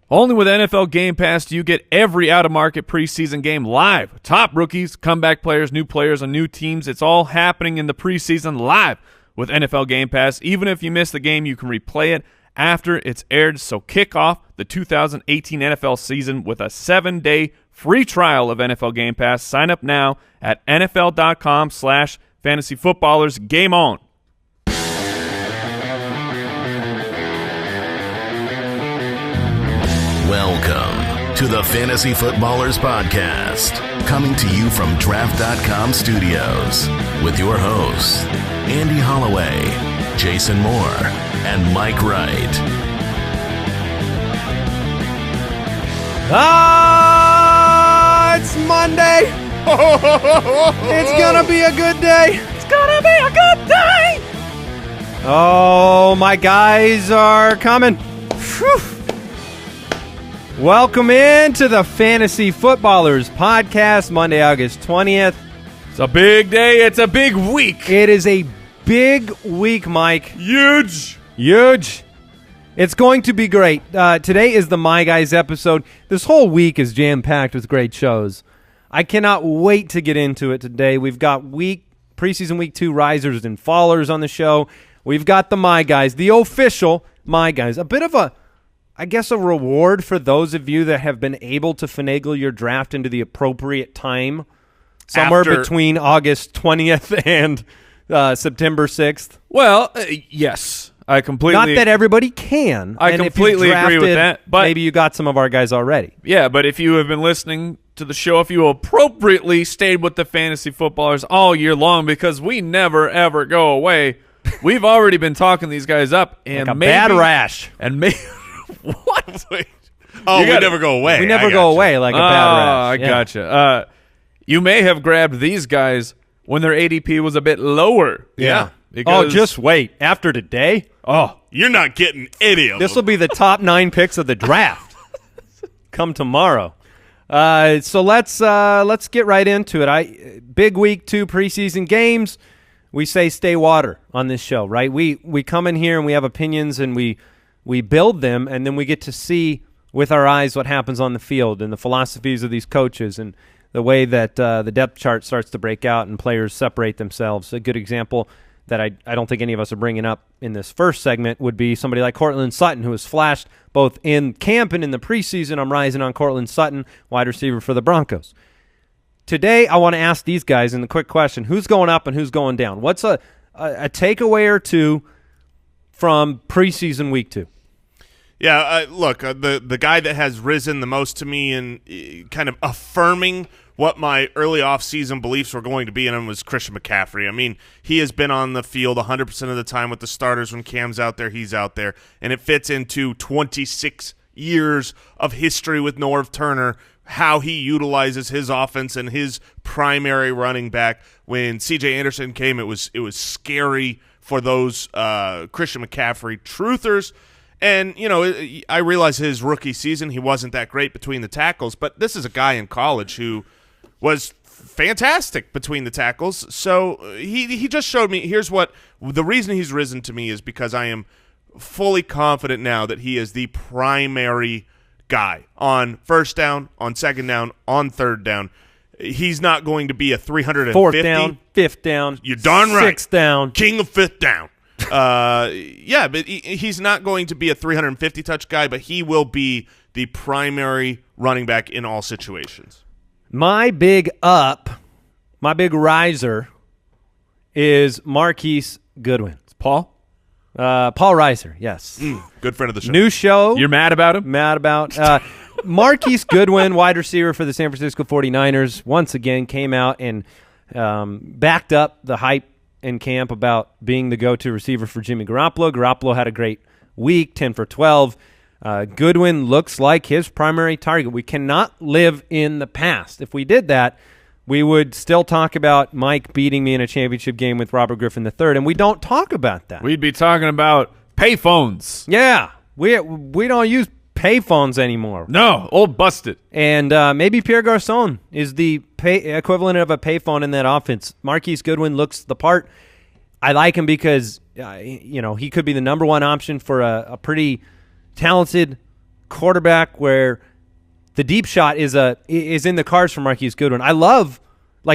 Only with NFL Game Pass do you get every out-of-market preseason game live. Top rookies, comeback players, new players on new teams. It's all happening in the preseason live with NFL Game Pass. Even if you miss the game, you can replay it after it's aired. So kick off the 2018 NFL season with a 7-day free trial of NFL Game Pass. Sign up now at NFL.com/fantasyfootballers. Game on. Welcome to the Fantasy Footballers Podcast, coming to you from Draft.com Studios with your hosts, Andy Holloway, Jason Moore, and Mike Wright. It's Monday. It's going to be a good day. It's going to be a good day. Oh, my guys are coming. Whew. Welcome into the Fantasy Footballers Podcast, Monday, August 20th. It's a big day. It's a big week. It is a big week, Mike. Huge. It's going to be great. Today is the My Guys episode. This whole week is jam-packed with great shows. I cannot wait to get into it today. We've got preseason week 2 risers and fallers on the show. We've got the My Guys, the official My Guys. A bit of a reward for those of you that have been able to finagle your draft into the appropriate time, somewhere between August 20th and September 6th. Well, yes, I completely. Not that everybody can. I completely agree with that. But maybe you got some of our guys already. Yeah, but if you have been listening to the show, if you appropriately stayed with the Fantasy Footballers all year long, because we never, ever go away, we've already been talking these guys up. And like a bad rash. And maybe... What? Wait. Oh, we never go away. We never go away like a bad rash. I gotcha. You may have grabbed these guys when their ADP was a bit lower. Yeah. Just wait. After today? You're not getting any of them. This will be the top 9 picks of the draft. Come tomorrow. So let's get right into it. Big week 2 preseason games. We say stay water on this show, right? We come in here and we have opinions and we build them, and then we get to see with our eyes what happens on the field and the philosophies of these coaches and the way that the depth chart starts to break out and players separate themselves. A good example that I don't think any of us are bringing up in this first segment would be somebody like Courtland Sutton, who has flashed both in camp and in the preseason. I'm rising on Courtland Sutton, wide receiver for the Broncos. Today, I want to ask these guys in the quick question, who's going up and who's going down? What's a takeaway or two from preseason week 2? Yeah, look, the guy that has risen the most to me and kind of affirming what my early offseason beliefs were going to be in him was Christian McCaffrey. I mean, he has been on the field 100% of the time with the starters. When Cam's out there, he's out there. And it fits into 26 years of history with Norv Turner, how he utilizes his offense and his primary running back. When C.J. Anderson came, it was scary for those Christian McCaffrey truthers. And, you know, I realize his rookie season, he wasn't that great between the tackles, but this is a guy in college who was fantastic between the tackles. So he just showed me, here's what, the reason he's risen to me is because I am fully confident now that he is the primary guy on first down, on second down, on third down. He's not going to be a 350. Fourth down, fifth down. You're darn right. Sixth down. King of fifth down. Yeah, but he's not going to be a 350 touch guy, but he will be the primary running back in all situations. My big riser is Marquise Goodwin. It's Paul? Paul Reiser, yes. Good friend of the show. New show. You're mad about him? Mad about. Marquise Goodwin, wide receiver for the San Francisco 49ers, once again came out and backed up the hype in camp about being the go-to receiver for Jimmy Garoppolo. Garoppolo had a great week, 10 for 12. Goodwin looks like his primary target. We cannot live in the past. If we did that, we would still talk about Mike beating me in a championship game with Robert Griffin III, and we don't talk about that. We'd be talking about payphones. Yeah, we don't use payphones anymore. No, old busted. And maybe Pierre Garçon is the equivalent of a payphone in that offense. Marquise Goodwin looks the part. I like him because he could be the number one option for a pretty talented quarterback where the deep shot is in the cards for Marquise Goodwin. I love,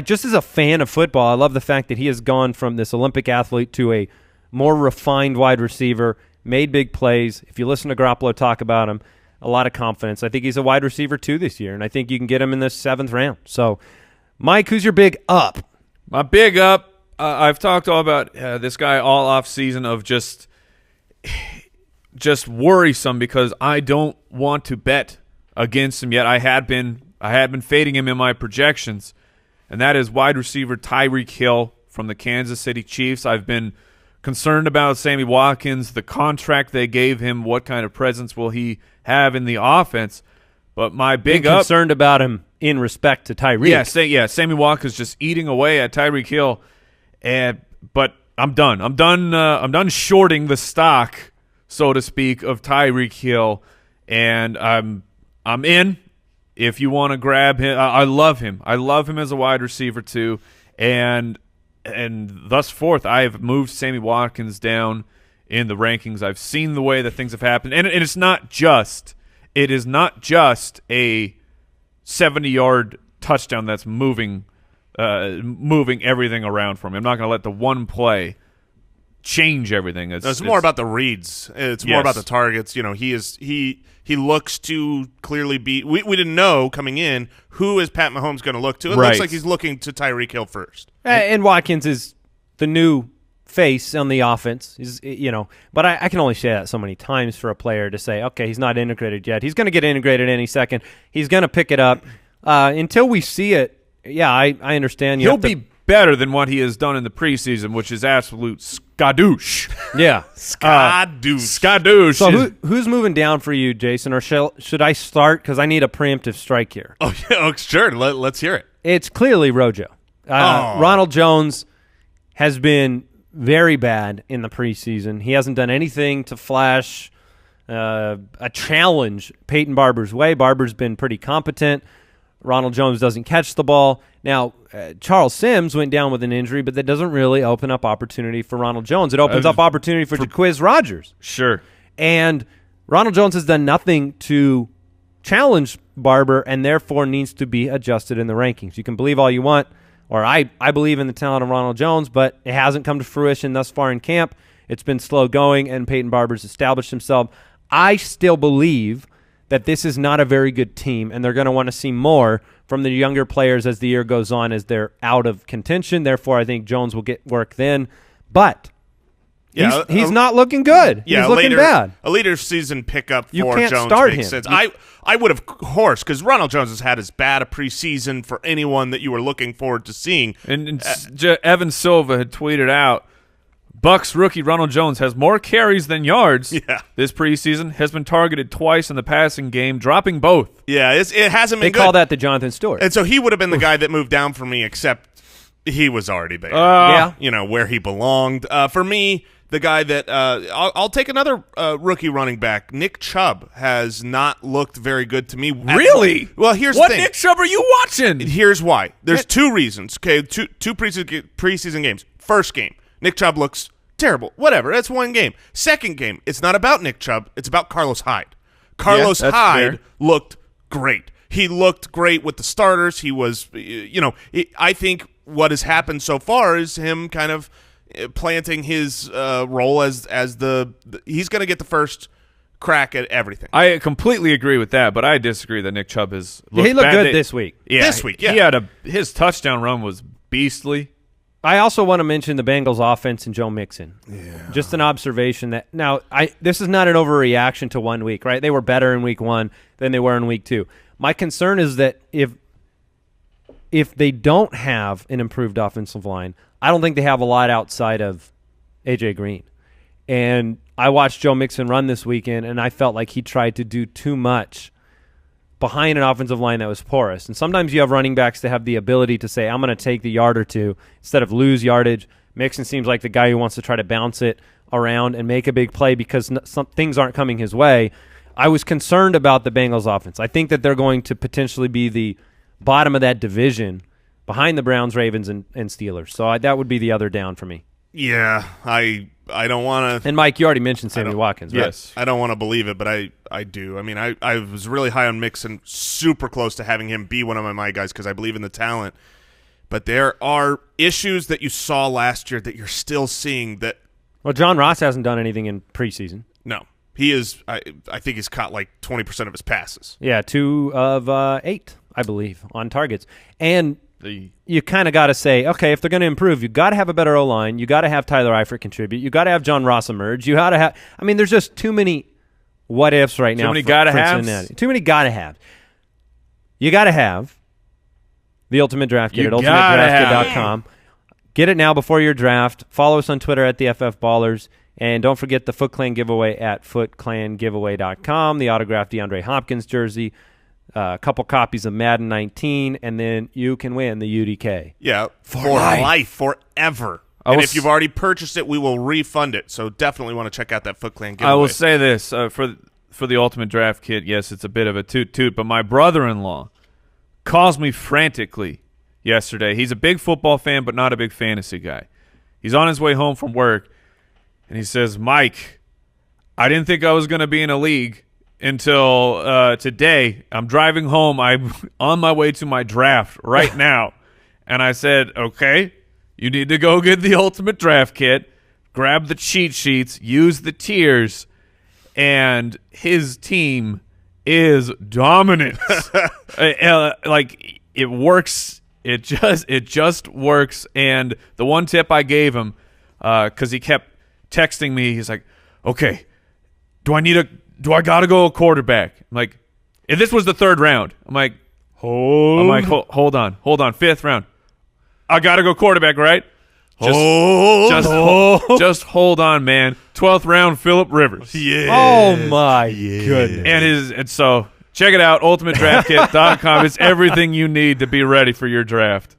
just as a fan of football, I love the fact that he has gone from this Olympic athlete to a more refined wide receiver, made big plays. If you listen to Garoppolo talk about him, a lot of confidence. I think he's a wide receiver 2 this year, and I think you can get him in the 7th round. So, Mike, who's your big up? My big up, I've talked all about this guy all off season of just worrisome because I don't want to bet against him yet. I had been fading him in my projections, and that is wide receiver Tyreek Hill from the Kansas City Chiefs. I've been concerned about Sammy Watkins, the contract they gave him, what kind of presence will he have in the offense. But my big up, concerned about him in respect to Tyreek. Yeah, Sammy Watkins just eating away at Tyreek Hill. But I'm done. I'm done shorting the stock, so to speak, of Tyreek Hill, and I'm in. If you want to grab him, I love him. I love him as a wide receiver too, and thus forth, I've moved Sammy Watkins down in the rankings. I've seen the way that things have happened, and it is not just a 70-yard touchdown that's moving everything around for me. I'm not going to let the one play change everything. It's more about the reads. It's more about the targets. He looks to clearly be. We didn't know coming in who is Pat Mahomes going to look to. It looks like he's looking to Tyreek Hill first. And Watkins is the new face on the offense. But I can only say that so many times for a player to say, okay, he's not integrated yet. He's going to get integrated any second. He's going to pick it up. Until we see it, yeah, I understand. He'll be better than what he has done in the preseason, which is absolute skadoosh. Yeah. Skadoosh. So who's moving down for you, Jason, or should I start? Because I need a preemptive strike here. Oh, yeah, sure. Let's hear it. It's clearly Rojo. Ronald Jones has been very bad in the preseason. He hasn't done anything to flash a challenge Peyton Barber's way. Barber's been pretty competent. Ronald Jones doesn't catch the ball. Now, Charles Sims went down with an injury, but that doesn't really open up opportunity for Ronald Jones. It opens up opportunity for Jaquiz Rodgers. Sure. And Ronald Jones has done nothing to challenge Barber and therefore needs to be adjusted in the rankings. You can believe all you want, or I believe in the talent of Ronald Jones, but it hasn't come to fruition thus far in camp. It's been slow going, and Peyton Barber's established himself. I still believe that this is not a very good team, and they're going to want to see more from the younger players as the year goes on, as they're out of contention. Therefore, I think Jones will get work then. But he's not looking good. Yeah, he's looking bad. A later season pickup for you can't Jones start makes him. sense. I would have, of course, because Ronald Jones has had as bad a preseason for anyone that you were looking forward to seeing. And Evan Silva had tweeted out, Bucks rookie Ronald Jones has more carries than yards this preseason, has been targeted twice in the passing game, dropping both. Yeah, it hasn't been good. They call that the Jonathan Stewart. And so he would have been the guy that moved down for me, except he was already there. Where he belonged. For me, the guy that I'll take another rookie running back. Nick Chubb has not looked very good to me. Really? Well, here's what the thing. Nick Chubb are you watching? Here's why. There's two reasons. Okay, two preseason games. First game, Nick Chubb looks terrible. Whatever. That's one game. Second game, it's not about Nick Chubb. It's about Carlos Hyde. Carlos Hyde looked great. He looked great with the starters. He was, I think what has happened so far is him kind of planting his role as the he's going to get the first crack at everything. I completely agree with that, but I disagree that Nick Chubb has looked he looked bad. good this week. Yeah, this week, yeah. He had his touchdown run was beastly. I also want to mention the Bengals offense and Joe Mixon. Yeah. Just an observation that now this is not an overreaction to 1 week, right? They were better in week 1 than they were in week 2. My concern is that if they don't have an improved offensive line, I don't think they have a lot outside of A.J. Green. And I watched Joe Mixon run this weekend, and I felt like he tried to do too much behind an offensive line that was porous. And sometimes you have running backs that have the ability to say, I'm going to take the yard or two instead of lose yardage. Mixon seems like the guy who wants to try to bounce it around and make a big play because some things aren't coming his way. I was concerned about the Bengals offense. I think that they're going to potentially be the bottom of that division behind the Browns, Ravens, and Steelers. So that would be the other down for me. Yeah, I I don't want to. And Mike, you already mentioned Sammy Watkins, right? Yes. I don't want to believe it, but I do. I mean, I was really high on Mixon, super close to having him be one of my guys because I believe in the talent. But there are issues that you saw last year that you're still seeing that. Well, John Ross hasn't done anything in preseason. No. He is. I think he's caught like 20% of his passes. Yeah, 2 of 8, I believe, on targets. And you kind of got to say, okay, if they're going to improve, you got to have a better O-line. You got to have Tyler Eifert contribute. You got to have John Ross emerge. You got to have. I mean, there's just too many what ifs right now. Too many gotta haves. Too many gotta have. You got to have the Ultimate Draft Kit at ultimatedraftkit.com. Get it now before your draft. Follow us on Twitter at the FF Ballers. And don't forget the Foot Clan giveaway at footclangiveaway.com, the autographed DeAndre Hopkins jersey, a couple copies of Madden 19, and then you can win the UDK. Yeah, for life, forever. And if you've already purchased it, we will refund it. So definitely want to check out that Foot Clan giveaway. I will say this, for the Ultimate Draft Kit, yes, it's a bit of a toot-toot, but my brother-in-law calls me frantically yesterday. He's a big football fan, but not a big fantasy guy. He's on his way home from work, and he says, Mike, I didn't think I was going to be in a league until today. I'm driving home. I'm on my way to my draft right now. And I said, okay, you need to go get the Ultimate Draft Kit, grab the cheat sheets, use the tiers, and his team is dominant. Like, it works. It just works. And the one tip I gave him, because he kept texting me, he's like, okay, do I gotta go a quarterback? I'm like, if this was the 3rd round, I'm like, hold on, 5th round, I gotta go quarterback, right? Just hold on, man. 12th round, Phillip Rivers. Yeah. Oh my goodness. And so check it out, ultimatedraftkit.com. It's everything you need to be ready for your draft.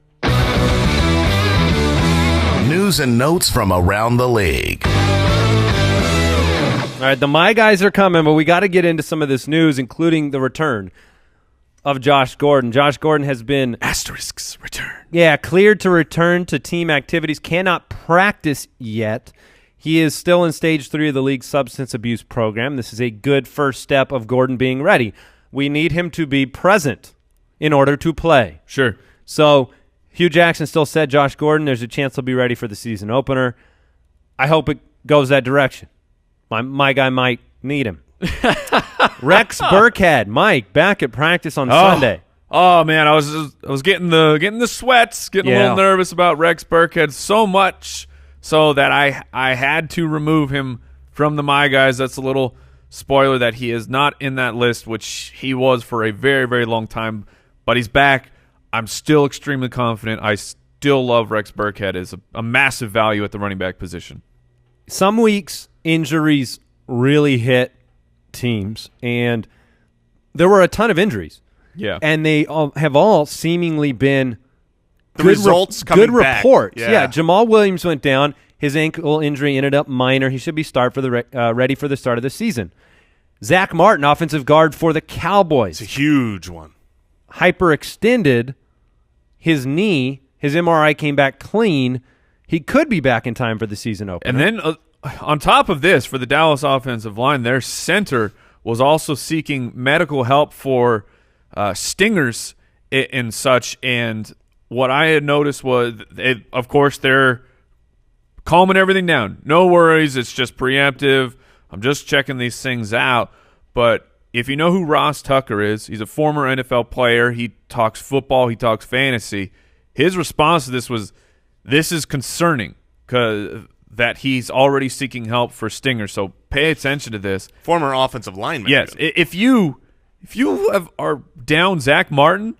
News and notes from around the league. All right, the My Guys are coming, but we got to get into some of this news, including the return of Josh Gordon. Josh Gordon has been Asterisks return. Yeah, cleared to return to team activities. Cannot practice yet. He is still in stage 3 of the league's substance abuse program. This is a good first step of Gordon being ready. We need him to be present in order to play. Sure. So Hugh Jackson still said Josh Gordon, there's a chance he'll be ready for the season opener. I hope it goes that direction. My guy might need him. Rex Burkhead, Mike, back at practice on Sunday. Oh man, I was getting the sweats, getting a little nervous about Rex Burkhead so much so that I had to remove him from the My Guys. That's a little spoiler that he is not in that list, which he was for a very, very long time, but he's back. I'm still extremely confident. I still love Rex Burkhead as a massive value at the running back position. Some weeks injuries really hit teams, and there were a ton of injuries. Yeah. And they have all seemingly been the results coming good back. Reports. Yeah. Jamal Williams went down. His ankle injury ended up minor. He should be ready for the start of the season. Zach Martin, offensive guard for the Cowboys. It's a huge one. Hyperextended his knee. His MRI came back clean. He could be back in time for the season opener. And then on top of this, for the Dallas offensive line, their center was also seeking medical help for stingers and such. And what I had noticed was, of course, they're calming everything down. No worries. It's just preemptive. I'm just checking these things out. But if you know who Ross Tucker is, he's a former NFL player. He talks football. He talks fantasy. His response to this was, this is concerning because that he's already seeking help for stingers. So pay attention to this. Former offensive lineman. Yes. If you are down Zach Martin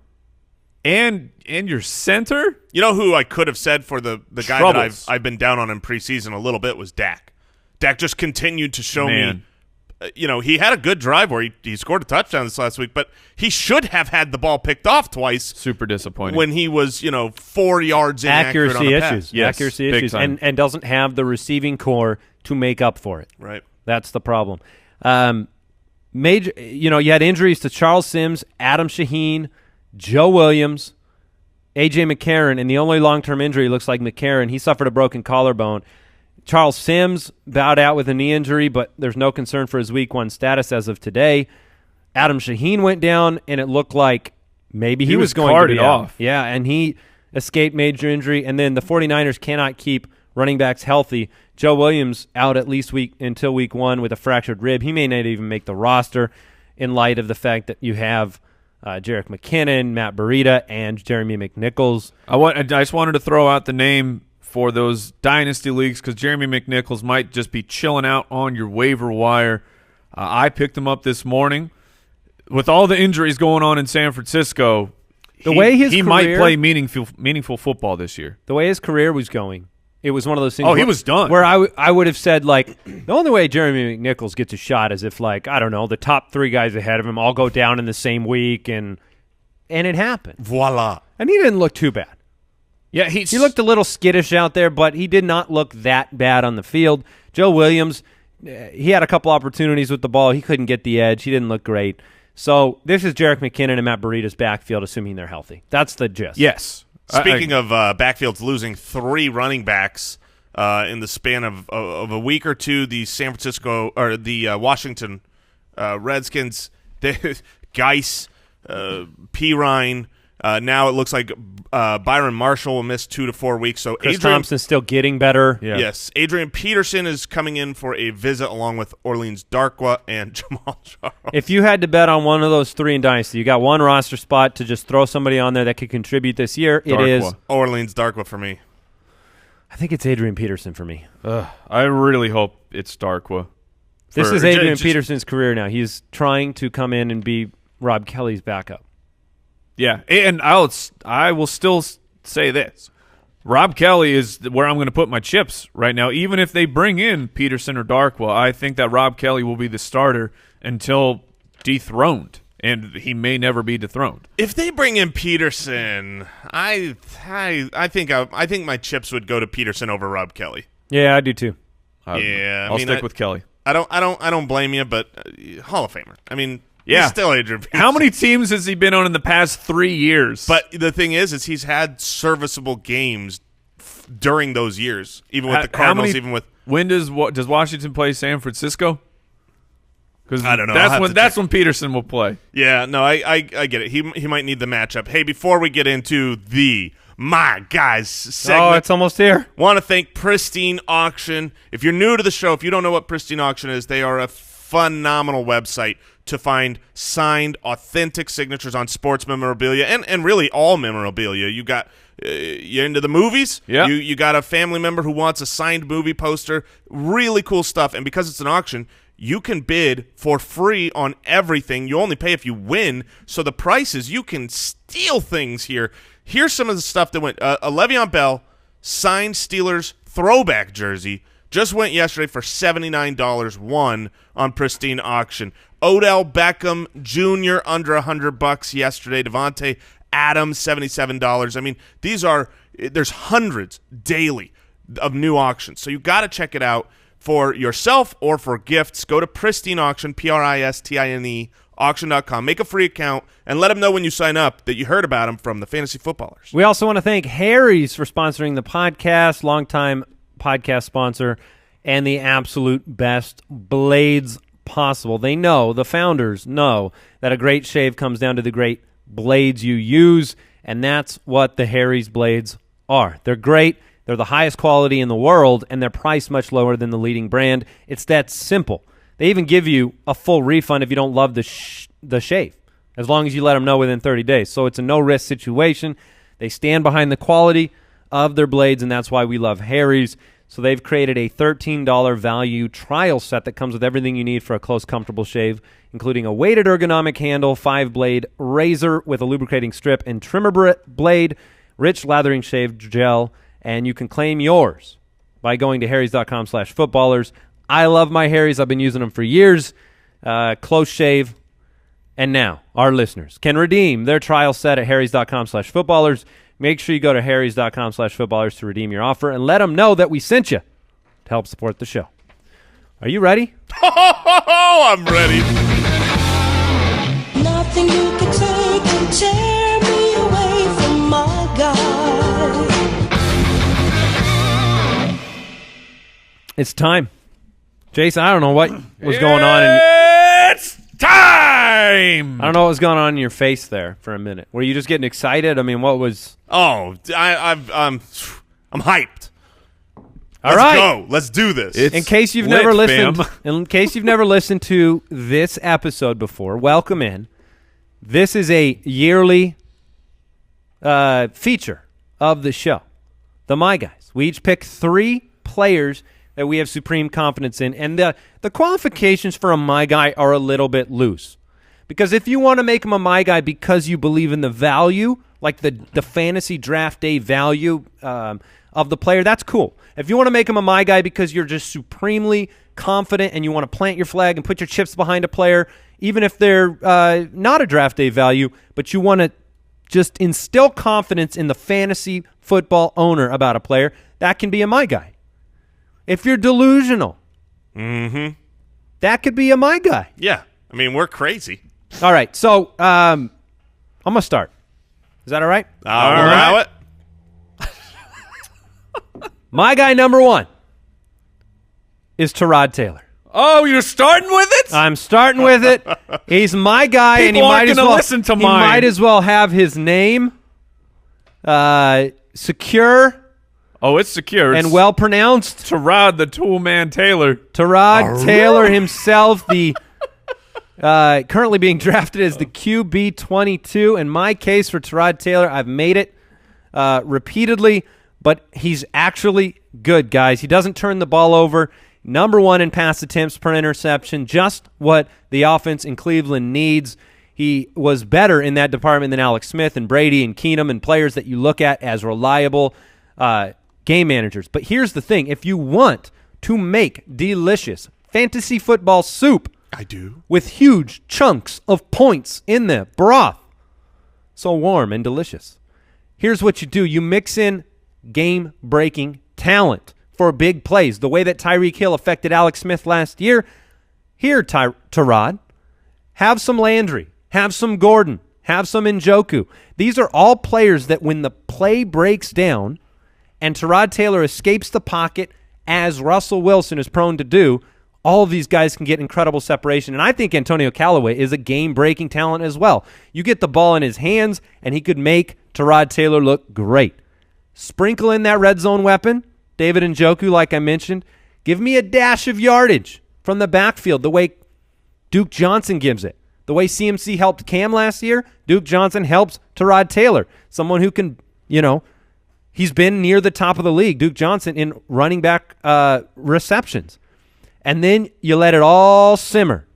and your center. You know who I could have said for the guy Troubles. that I've been down on in preseason a little bit was Dak. Dak just continued to show me. He had a good drive where he scored a touchdown this last week, but he should have had the ball picked off twice. Super disappointing. When he was, 4 yards inaccurate on a pass. Issues. Yes, accuracy big issues. time. And doesn't have the receiving core to make up for it. Right. That's the problem. You had injuries to Charles Sims, Adam Shaheen, Joe Williams, A.J. McCarron, and the only long-term injury looks like McCarron. He suffered a broken collarbone. Charles Sims bowed out with a knee injury, but there's no concern for his Week 1 status as of today. Adam Shaheen went down, and it looked like maybe he was going to be off. Yeah, and he escaped major injury. And then the 49ers cannot keep running backs healthy. Joe Williams out at least until Week 1 with a fractured rib. He may not even make the roster in light of the fact that you have Jerick McKinnon, Matt Breida, and Jeremy McNichols. I just wanted to throw out the name for those dynasty leagues because Jeremy McNichols might just be chilling out on your waiver wire. I picked him up this morning. With all the injuries going on in San Francisco, he might play meaningful football this year. The way his career was going, it was one of those things. Oh, he was done. Where I would have said, like, the only way Jeremy McNichols gets a shot is if, like, I don't know, the top 3 guys ahead of him all go down in the same week, and it happened. Voila. And he didn't look too bad. Yeah, he looked a little skittish out there, but he did not look that bad on the field. Joe Williams, he had a couple opportunities with the ball. He couldn't get the edge. He didn't look great. So this is Jerick McKinnon and Matt Breida's backfield, assuming they're healthy. That's the gist. Yes. Speaking of backfields losing 3 running backs in the span of a week or two, the Washington Redskins, Geis, Pirine. Now it looks like Byron Marshall will miss 2 to 4 weeks. So Chris Thompson's still getting better. Yeah. Yes. Adrian Peterson is coming in for a visit along with Orleans Darkwa and Jamal Charles. If you had to bet on one of those 3 in Dynasty, you got one roster spot to just throw somebody on there that could contribute this year. Darkwa. It is Orleans Darkwa for me. I think it's Adrian Peterson for me. I really hope it's Darkwa. This is Adrian Peterson's career now. He's trying to come in and be Rob Kelly's backup. Yeah, and I will still say this. Rob Kelly is where I'm going to put my chips right now. Even if they bring in Peterson or Darkwa, I think that Rob Kelly will be the starter until dethroned, and he may never be dethroned. If they bring in Peterson, I think my chips would go to Peterson over Rob Kelly. Yeah, I do too. I'll stick with Kelly. I don't blame you, but Hall of Famer. I mean. Yeah. He's still Adrian Peterson. How many teams has he been on in the past 3 years? But the thing is he's had serviceable games during those years, even with the Cardinals, When does Washington play San Francisco? Because I don't know. That's when Peterson will play. Yeah, no, I get it. He might need the matchup. Hey, before we get into the My Guys segment. Oh, it's almost here. Want to thank Pristine Auction. If you're new to the show, if you don't know what Pristine Auction is, they are a phenomenal website to find signed, authentic signatures on sports memorabilia and really all memorabilia. You got you're into the movies. Yeah. You got a family member who wants a signed movie poster. Really cool stuff. And because it's an auction, you can bid for free on everything. You only pay if you win. So the prices, you can steal things here. Here's some of the stuff that went. A Le'Veon Bell signed Steelers throwback jersey just went yesterday for $79 won on Pristine Auction. Odell Beckham Jr. under $100 yesterday. Devontae Adams $77. I mean, there's hundreds daily of new auctions. So you got to check it out for yourself or for gifts. Go to Pristine Auction, Pristine auction.com. Make a free account and let them know when you sign up that you heard about them from the Fantasy Footballers. We also want to thank Harry's for sponsoring the podcast, longtime podcast sponsor, and the absolute best blades possible. They know, the founders know, that a great shave comes down to the great blades you use, and that's what the Harry's blades are. They're great. They're the highest quality in the world, and they're priced much lower than the leading brand. It's that simple. They even give you a full refund if you don't love the shave, as long as you let them know within 30 days. So it's a no-risk situation. They stand behind the quality of their blades, and that's why we love Harry's. So they've created a $13 value trial set that comes with everything you need for a close, comfortable shave, including a weighted ergonomic handle, 5-blade razor with a lubricating strip and trimmer blade, rich lathering shave gel, and you can claim yours by going to harrys.com/footballers. I love my Harry's. I've been using them for years. Close shave. And now our listeners can redeem their trial set at harrys.com/footballers. Make sure you go to harrys.com/footballers to redeem your offer and let them know that we sent you to help support the show. Are you ready? Oh, I'm ready. Nothing you can take can tear me away from my God. It's time. Jason, I don't know what was going on. It's time! I don't know what was going on in your face there for a minute. Were you just getting excited? I mean, what was... Oh, I'm hyped. All Let's right. go. Let's do this. In case you've lit, never listened, fam. in case you've never listened to this episode before, welcome in. This is a yearly feature of the show, the My Guys. We each pick 3 players that we have supreme confidence in, and the qualifications for a My Guy are a little bit loose. Because if you want to make him a My Guy because you believe in the value, like the fantasy draft day value of the player, that's cool. If you want to make him a My Guy because you're just supremely confident and you want to plant your flag and put your chips behind a player, even if they're not a draft day value, but you want to just instill confidence in the fantasy football owner about a player, that can be a My Guy. If you're delusional, that could be a My Guy. Yeah. I mean, we're crazy. All right, so I'm going to start. Is that all right? I'll allow it. My guy number 1 is Tyrod Taylor. Oh, you're starting with it? I'm starting with it. He's my guy, and he People might aren't as gonna well listen to he mine. might as well have his name secure Oh, it's secure. and well pronounced. Tyrod the Tool Man Taylor. Tyrod Taylor himself, the currently being drafted as the QB 22. In my case for Tyrod Taylor, I've made it repeatedly, but he's actually good, guys. He doesn't turn the ball over. Number 1 in pass attempts per interception, just what the offense in Cleveland needs. He was better in that department than Alex Smith and Brady and Keenum and players that you look at as reliable game managers. But here's the thing. If you want to make delicious fantasy football soup, I do. with huge chunks of points in the broth, so warm and delicious, here's what you do. You mix in game-breaking talent for big plays, the way that Tyreek Hill affected Alex Smith last year. Here, Tyrod, have some Landry, have some Gordon, have some Njoku. These are all players that when the play breaks down and Tyrod Taylor escapes the pocket, as Russell Wilson is prone to do, all of these guys can get incredible separation. And I think Antonio Callaway is a game-breaking talent as well. You get the ball in his hands, and he could make Tyrod Taylor look great. Sprinkle in that red zone weapon, David Njoku, like I mentioned. Give me a dash of yardage from the backfield, the way Duke Johnson gives it. The way CMC helped Cam last year, Duke Johnson helps Tyrod Taylor. Someone who can, he's been near the top of the league, Duke Johnson, in running back receptions. And then you let it all simmer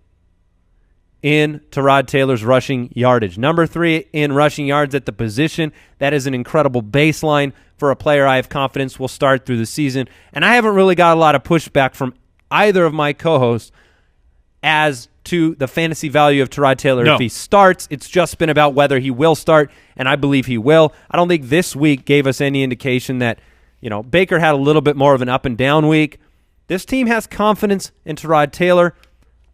in Tyrod Taylor's rushing yardage. Number 3 in rushing yards at the position. That is an incredible baseline for a player I have confidence will start through the season. And I haven't really got a lot of pushback from either of my co-hosts as to the fantasy value of Tyrod Taylor. No. If he starts, it's just been about whether he will start, and I believe he will. I don't think this week gave us any indication that, Baker had a little bit more of an up and down week. This team has confidence in Tyrod Taylor.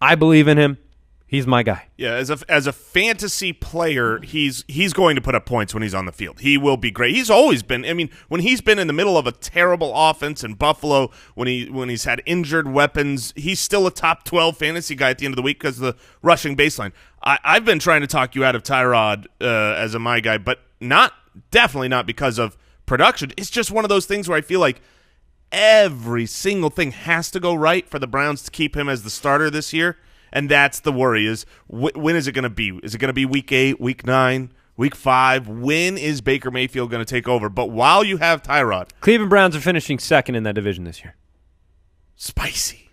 I believe in him. He's my guy. Yeah, as a fantasy player, he's going to put up points when he's on the field. He will be great. He's always been. I mean, when he's been in the middle of a terrible offense in Buffalo, when he's had injured weapons, he's still a top 12 fantasy guy at the end of the week because of the rushing baseline. I've been trying to talk you out of Tyrod as a my guy, but definitely not because of production. It's just one of those things where I feel like every single thing has to go right for the Browns to keep him as the starter this year. And that's the worry is when is it going to be? Is it going to be week 8, week 9, week 5? When is Baker Mayfield going to take over? But while you have Tyrod. Cleveland Browns are finishing second in that division this year. Spicy.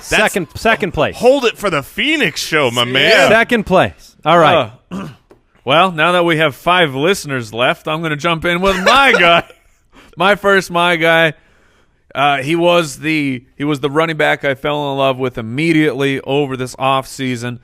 Second place. Hold it for the Phoenix show, my man. Second place. All right. Well, now that we have 5 listeners left, I'm going to jump in with my guy. My first my guy. He was the running back I fell in love with immediately over this offseason.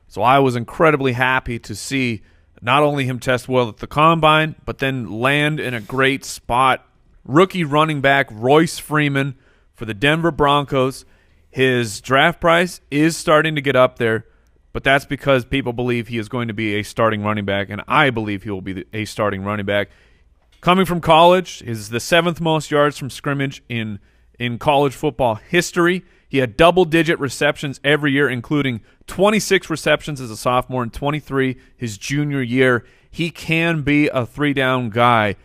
So I was incredibly happy to see not only him test well at the combine, but then land in a great spot. Rookie running back Royce Freeman for the Denver Broncos. His draft price is starting to get up there, but that's because people believe he is going to be a starting running back, and I believe he will be a starting running back. Coming from college, is the 7th most yards from scrimmage in in college football history. He had double-digit receptions every year, including 26 receptions as a sophomore and 23 his junior year. He can be a three-down guy.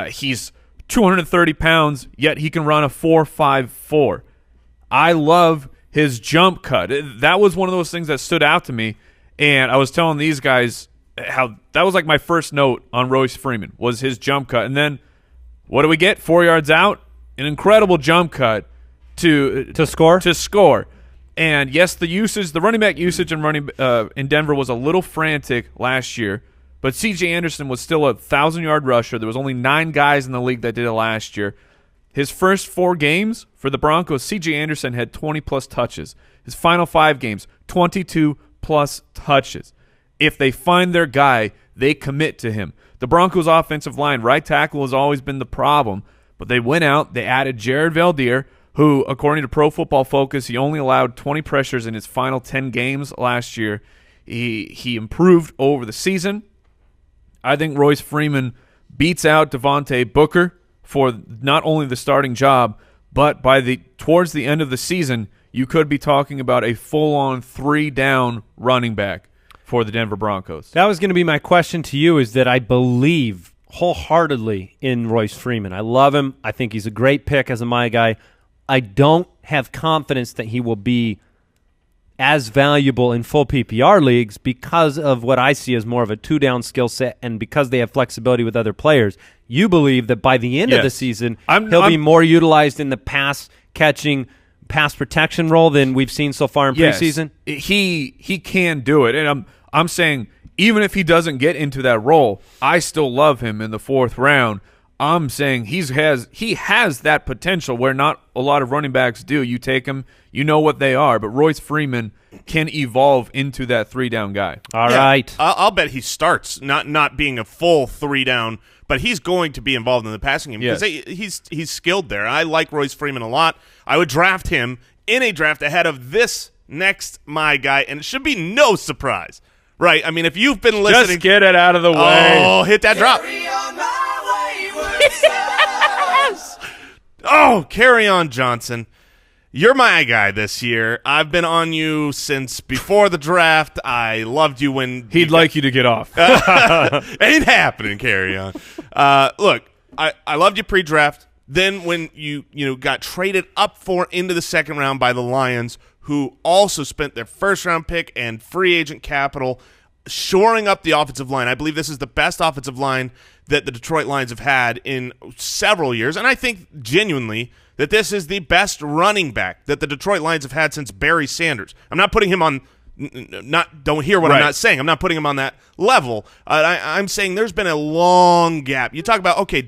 He's 230 pounds, yet he can run a 4.54. I love his jump cut. That was one of those things that stood out to me, and I was telling these guys how that was like my first note on Royce Freeman was his jump cut. And then what do we get? 4 yards out, an incredible jump cut to score. And yes, the running back usage in Denver was a little frantic last year, but C.J. Anderson was still a 1,000-yard rusher. There was only 9 guys in the league that did it last year. His first 4 games for the Broncos, C.J. Anderson had 20-plus touches. His final 5 games, 22-plus touches. If they find their guy, they commit to him. The Broncos' offensive line, right tackle, has always been the problem, but they went out, they added Jared Valdir, who, according to Pro Football Focus, he only allowed 20 pressures in his final 10 games last year. He improved over the season. I think Royce Freeman beats out Devontae Booker for not only the starting job, but towards the end of the season, you could be talking about a full-on 3-down running back for the Denver Broncos. That was going to be my question to you, is that I believe wholeheartedly in Royce Freeman. I love him. I think he's a great pick as a my guy. I don't have confidence that he will be as valuable in full PPR leagues because of what I see as more of a 2-down skill set and because they have flexibility with other players. You believe that by the end of the season, he'll be more utilized in the pass-catching, pass-protection role than we've seen so far in preseason? He can do it. And I'm saying even if he doesn't get into that role, I still love him in the 4th round. I'm saying he has that potential where not a lot of running backs do. You take him, you know what they are, but Royce Freeman can evolve into that 3-down guy. All right. I'll bet he starts not being a full 3-down, but he's going to be involved in the passing game because he's skilled there. I like Royce Freeman a lot. I would draft him in a draft ahead of this next my guy, and it should be no surprise, right? I mean, if you've been listening, just get it out of the way. Oh, hit that drop. Oh, Kerryon Johnson. You're my guy this year. I've been on you since before the draft. I loved you when he'd like you to get off. Ain't happening, Kerryon. Look, I loved you pre-draft. Then when you got traded up into the 2nd round by the Lions, who also spent their 1st-round pick and free agent capital shoring up the offensive line. I believe this is the best offensive line that the Detroit Lions have had in several years, and I think genuinely that this is the best running back that the Detroit Lions have had since Barry Sanders. I'm not putting him on don't hear what I'm not saying. I'm not putting him on that level. I'm saying there's been a long gap. You talk about, okay,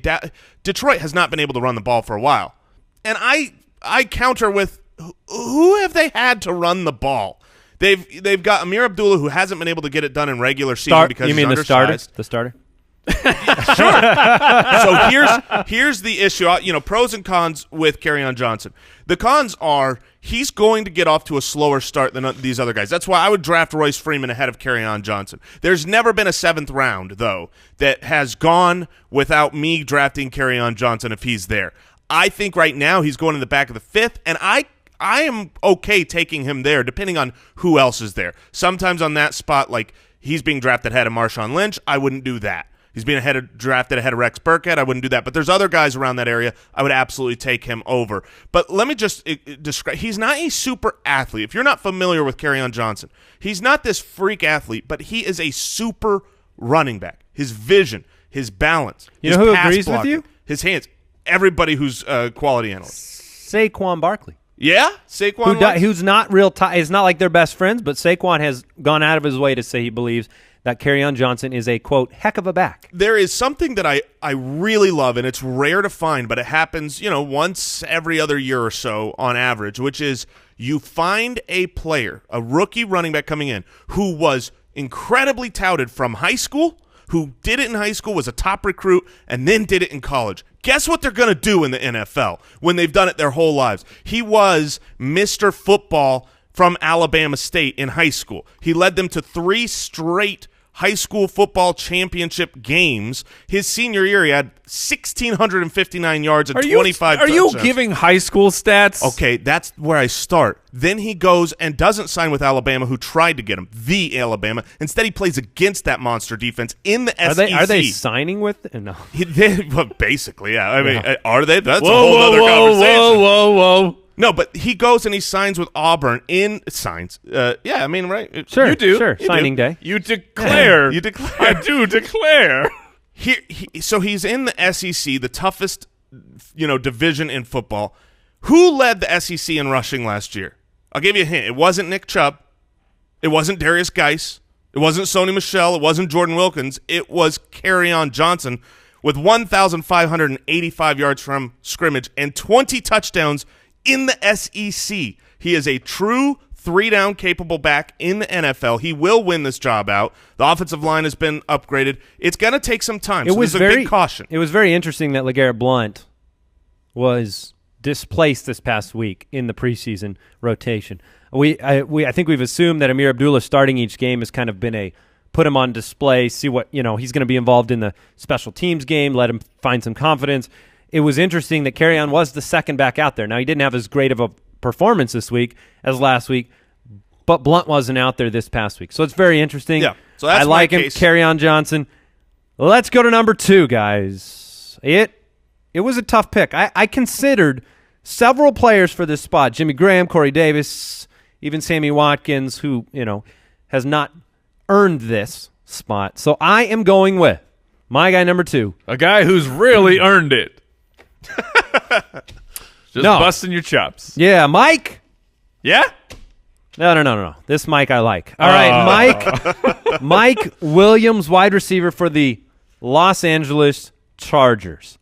Detroit has not been able to run the ball for a while, and I counter with, who have they had to run the ball? They've got Amir Abdullah, who hasn't been able to get it done in regular season because he's undersized. The starter? Sure. So here's the issue. Pros and cons with Kerryon Johnson. The cons are he's going to get off to a slower start than these other guys. That's why I would draft Royce Freeman ahead of Kerryon Johnson. There's never been a 7th round, though, that has gone without me drafting Kerryon Johnson if he's there. I think right now he's going in the back of the 5th, and I am okay taking him there depending on who else is there. Sometimes on that spot, like he's being drafted ahead of Marshawn Lynch, I wouldn't do that. He's being drafted ahead of Rex Burkhead, I wouldn't do that. But there's other guys around that area, I would absolutely take him over. But let me just describe, he's not a super athlete. If you're not familiar with Kerryon Johnson, he's not this freak athlete, but he is a super running back. His vision, his balance, his who pass agrees blocking, with you? His hands, everybody who's a quality analyst. Saquon Barkley. Yeah? Saquon? Who's not real it's not like they're best friends, but Saquon has gone out of his way to say he believes that Kerryon Johnson is a, quote, heck of a back. There is something that I really love, and it's rare to find, but it happens, once every other year or so on average, which is you find a player, a rookie running back coming in, who was incredibly touted from high school, who did it in high school, was a top recruit, and then did it in college. Guess what they're going to do in the NFL when they've done it their whole lives? He was Mr. Football from Alabama State in high school. He led them to 3 straight high school football championship games. His senior year, he had 1,659 yards and 25 touchdowns. Are you giving high school stats? Okay, that's where I start. Then he goes and doesn't sign with Alabama, who tried to get him, the Alabama. Instead, he plays against that monster defense in the SEC. Are they signing with? No. Well, basically, yeah. I mean, are they? That's a whole other conversation. Whoa. No, but he goes and he signs with Auburn yeah, I mean, right? Sure, You do. Sure, You signing do. day. You declare. You declare. I do declare. So he's in the SEC, the toughest, division in football. Who led the SEC in rushing last year? I'll give you a hint. It wasn't Nick Chubb. It wasn't Darius Geis. It wasn't Sony Michel. It wasn't Jordan Wilkins. It was Kerryon Johnson with 1,585 yards from scrimmage and 20 touchdowns in the SEC. He is a true three-down capable back in the NFL. He will win this job out. The offensive line has been upgraded. It's going to take some time. So there's a big caution. It was very interesting that LeGarrette Blount was displaced this past week in the preseason rotation. I think we've assumed that Amir Abdullah starting each game has kind of been put him on display, see what, he's going to be involved in the special teams game, let him find some confidence. It was interesting that Kerryon was the second back out there. Now, he didn't have as great of a performance this week as last week, but Blount wasn't out there this past week. So it's very interesting. Yeah, so that's I like my him, case. Kerryon Johnson. Let's go to number 2, guys. It was a tough pick. I considered several players for this spot. Jimmy Graham, Corey Davis, even Sammy Watkins, who, has not earned this spot. So I am going with my guy number 2. A guy who's really earned it. Just busting your chops. Yeah, Mike. Yeah? No. This Mike I like. All right, Mike Williams, wide receiver for the Los Angeles Chargers.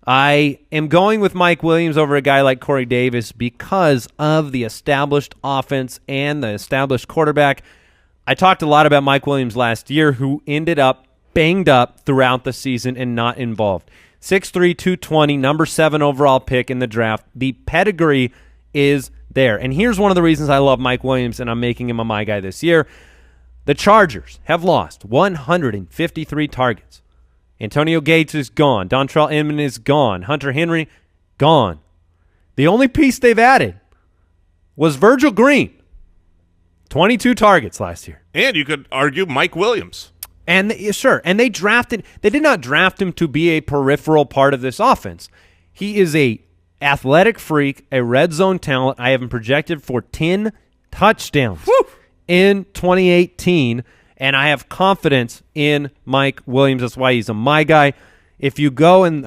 I am going with Mike Williams over a guy like Corey Davis because of the established offense and the established quarterback. I talked a lot about Mike Williams last year, who ended up banged up throughout the season and not involved. 6'3", 220, number 7 overall pick in the draft. The pedigree is there. And here's one of the reasons I love Mike Williams, and I'm making him a my guy this year. The Chargers have lost 153 targets. Antonio Gates is gone. Dontrell Inman is gone. Hunter Henry, gone. The only piece they've added was Virgil Green. 22 targets last year. And you could argue Mike Williams. And they did not draft him to be a peripheral part of this offense. He is a athletic freak, a red zone talent. I have him projected for 10 touchdowns in 2018, and I have confidence in Mike Williams. That's why he's my guy. If you go and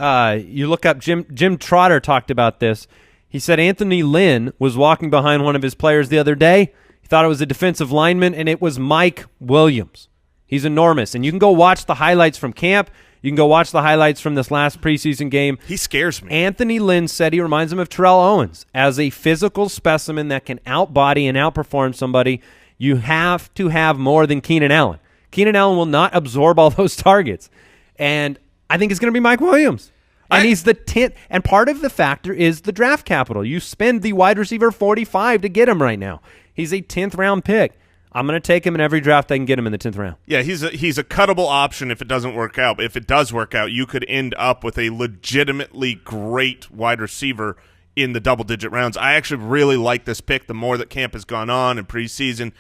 you look up, Jim Trotter talked about this. He said Anthony Lynn was walking behind one of his players the other day. He thought it was a defensive lineman, and it was Mike Williams. He's enormous, and you can go watch the highlights from camp. You can go watch the highlights from this last preseason game. He scares me. Anthony Lynn said he reminds him of Terrell Owens as a physical specimen that can outbody and outperform somebody. You have to have more than Keenan Allen. Keenan Allen will not absorb all those targets, and I think it's going to be Mike Williams. And he's the 10th, and part of the factor is the draft capital. You spend the wide receiver 45 to get him right now. He's a 10th round pick. I'm going to take him in every draft I can get him in the 10th round. Yeah, he's a cuttable option if it doesn't work out. But if it does work out, you could end up with a legitimately great wide receiver in the double-digit rounds. I actually really like this pick the more that camp has gone on in preseason.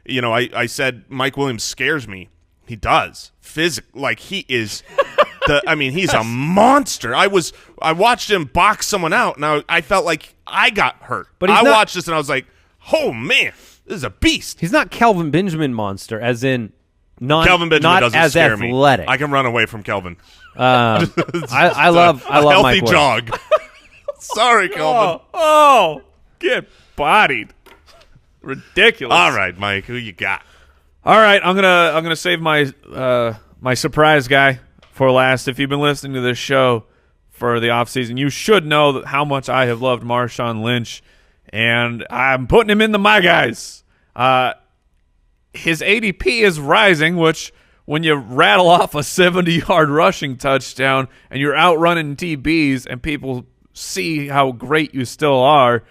I said Mike Williams scares me. He does. He is he's a monster. I watched him box someone out, and I felt like I got hurt. But I watched this, and I was like, oh, man. This is a beast. He's not Kelvin Benjamin monster, as in Kelvin Benjamin not doesn't as scare athletic. me. I can run away from Kelvin. I love healthy Mike Williams. jog. Sorry, Kelvin. Oh, get bodied. Ridiculous. All right, Mike, who you got? All right, I'm gonna save my my surprise guy for last. If you've been listening to this show for the offseason, you should know how much I have loved Marshawn Lynch. And I'm putting him in the my guys. His ADP is rising, which when you rattle off a 70-yard rushing touchdown and you're outrunning TBs and people see how great you still are,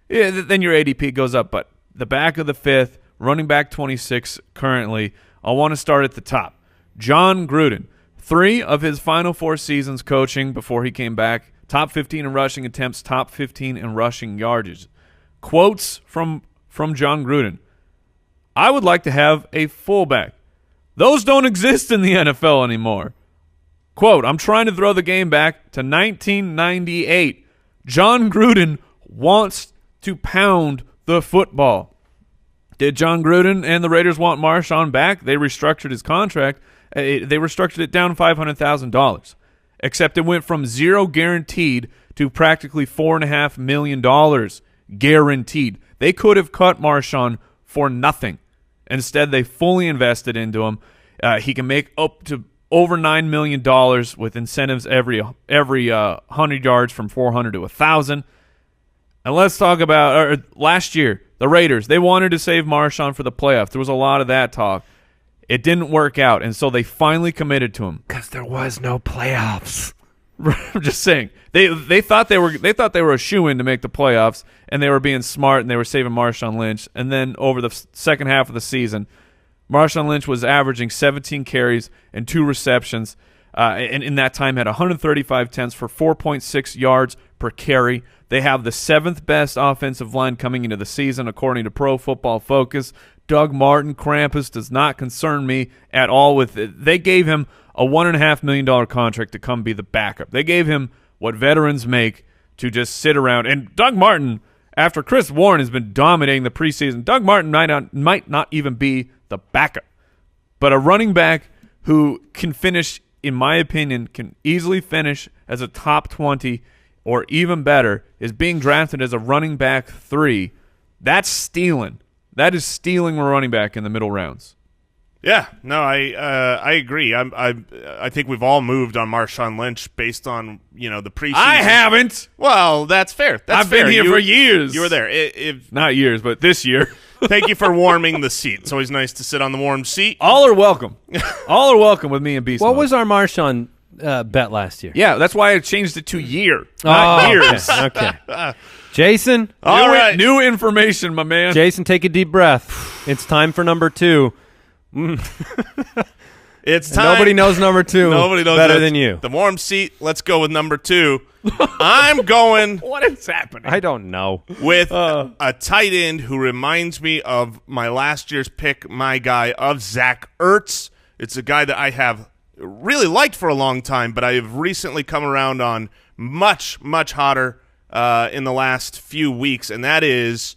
then your ADP goes up. But the back of the 5th, running back 26 currently, I want to start at the top. John Gruden, 3 of his final 4 seasons coaching before he came back, top 15 in rushing attempts, top 15 in rushing yardage. Quotes from John Gruden. I would like to have a fullback. Those don't exist in the NFL anymore. Quote, I'm trying to throw the game back to 1998. John Gruden wants to pound the football. Did John Gruden and the Raiders want Marshawn back? They restructured his contract. They restructured it down $500,000, except it went from 0 guaranteed to practically $4.5 million guaranteed. They could have cut Marshawn for nothing. Instead, they fully invested into him. He can make up to over $9 million with incentives every 100 yards from 400 to 1,000. And let's talk about last year, the Raiders. They wanted to save Marshawn for the playoffs. There was a lot of that talk. It didn't work out, and so they finally committed to him. Because there was no playoffs. I'm just saying. They thought they were a shoo-in to make the playoffs, and they were being smart, and they were saving Marshawn Lynch. And then over the second half of the season, Marshawn Lynch was averaging 17 carries and 2 receptions, and in that time had 135 attempts for 4.6 yards per carry. They have the 7th best offensive line coming into the season, according to Pro Football Focus. Doug Martin, Krampus, does not concern me at all with it. They gave him a $1.5 million contract to come be the backup. They gave him what veterans make to just sit around. And Doug Martin, after Chris Warren has been dominating the preseason, Doug Martin might not even be the backup. But a running back who can finish, in my opinion, can easily finish as a top 20 or even better, is being drafted as a running back 3. That's stealing. That is stealing a running back in the middle rounds. Yeah, no, I agree. I think we've all moved on Marshawn Lynch based on the preseason. I haven't. Well, that's fair. I've been here for years. You were there. Not years, but this year. Thank you for warming the seat. It's always nice to sit on the warm seat. All are welcome. All are welcome with me and Beast What Mode. was our Marshawn bet last year? Yeah, that's why I changed it to year, not years. Okay. Jason? All right. New information, my man. Jason, take a deep breath. It's time for number 2. It's time. Nobody knows number 2 Nobody knows better than you. The warm seat. Let's go with number 2. I'm going What is happening? I don't know. with a tight end who reminds me of my last year's pick, my guy, of Zach Ertz. It's a guy that I have really liked for a long time, but I have recently come around on much, much hotter in the last few weeks, and that is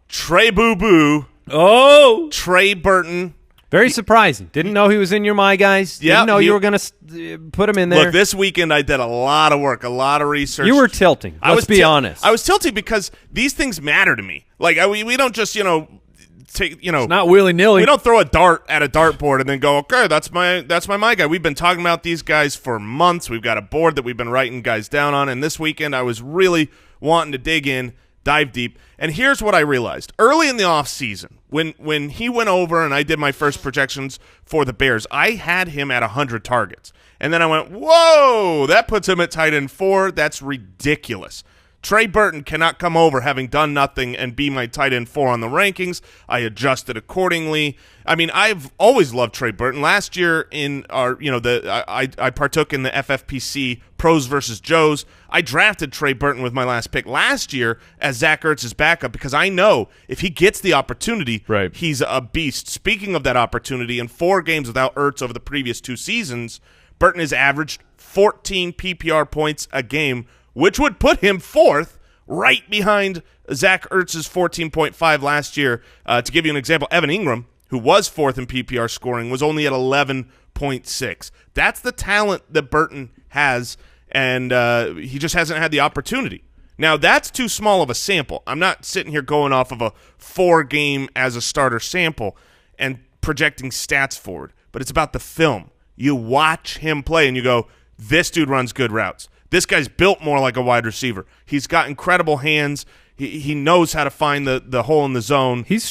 Trey Boo-Boo. Oh! Trey Burton. Very surprising. Didn't know he was in your My Guys. Yeah, Didn't know you were going to put him in there. Look, this weekend I did a lot of work, a lot of research. You were tilting. Let's be honest. I was tilting because these things matter to me. Like we don't just take It's not willy-nilly. We don't throw a dart at a dartboard and then go, okay, that's my guy. We've been talking about these guys for months. We've got a board that we've been writing guys down on, and this weekend I was really wanting to dig in, dive deep. And here's what I realized. Early in the offseason, when he went over and I did my first projections for the Bears, I had him at 100 targets. And then I went, whoa, that puts him at tight end 4. That's ridiculous. Trey Burton cannot come over having done nothing and be my tight end 4 on the rankings. I adjusted accordingly. I mean, I've always loved Trey Burton. Last year in our, I partook in the FFPC Pros versus Joes. I drafted Trey Burton with my last pick last year as Zach Ertz's backup because I know if he gets the opportunity, right, he's a beast. Speaking of that opportunity, in 4 games without Ertz over the previous 2 seasons, Burton has averaged 14 PPR points a game, which would put him 4th, right behind Zach Ertz's 14.5 last year. To give you an example, Evan Ingram, who was 4th in PPR scoring, was only at 11.6. That's the talent that Burton has, and he just hasn't had the opportunity. Now, that's too small of a sample. I'm not sitting here going off of a 4-game as a starter sample and projecting stats forward, but it's about the film. You watch him play, and you go, this dude runs good routes. This guy's built more like a wide receiver. He's got incredible hands. He knows how to find the hole in the zone. He's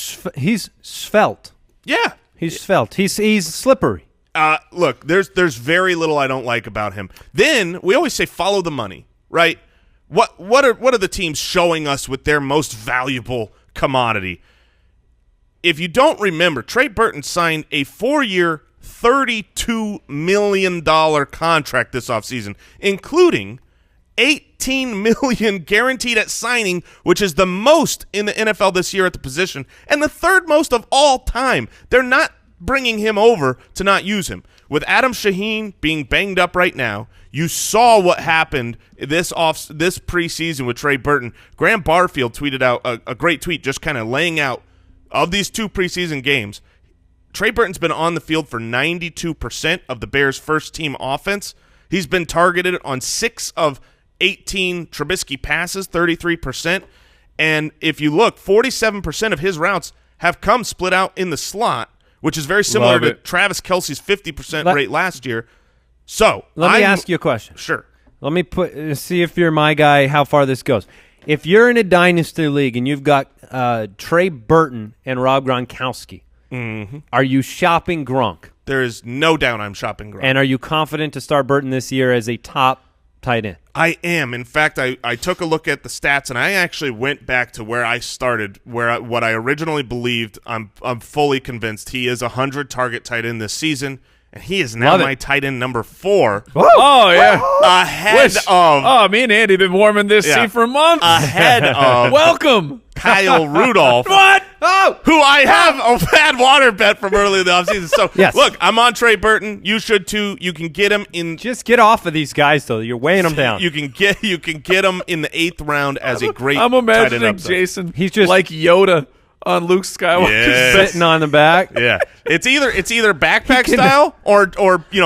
svelte. Yeah. He's svelte. He's slippery. Look, there's very little I don't like about him. Then we always say follow the money, right? What are the teams showing us with their most valuable commodity? if you don't remember, Trey Burton signed a 4-year, $32 million contract this offseason, including $18 million guaranteed at signing, which is the most in the NFL this year at the position and the third most of all time. They're not bringing him over to not use him. With Adam Shaheen being banged up right now, you saw what happened this preseason with Trey Burton. Graham Barfield tweeted out a great tweet just kind of laying out of these 2 preseason games. Trey Burton's been on the field for 92% of the Bears' first-team offense. He's been targeted on 6 of 18 Trubisky passes, 33%. And if you look, 47% of his routes have come split out in the slot, which is very similar to Travis Kelce's 50% rate last year. So let me ask you a question. Sure. Let me see if you're my guy, how far this goes. If you're in a dynasty league and you've got Trey Burton and Rob Gronkowski, are you shopping Gronk? There is no doubt I'm shopping Gronk. And are you confident to start Burton this year as a top tight end? I am. In fact, I took a look at the stats, and I actually went back to where I started, what I originally believed. I'm fully convinced he is a 100-target tight end this season, and he is now my tight end number 4. Oh, yeah. Ahead of... Oh, me and Andy have been warming this seat for months. Ahead of... Welcome. Kyle Rudolph. What? Oh. Who I have a bad water bet from early in the offseason. So, look, I'm on Trey Burton. You should, too. You can get him in... Just get off of these guys, though. You're weighing them down. You can get him in the 8th round as a great I'm imagining tight end Jason. He's just like Yoda on Luke Skywalker, sitting on the back. Yeah, it's either backpack style or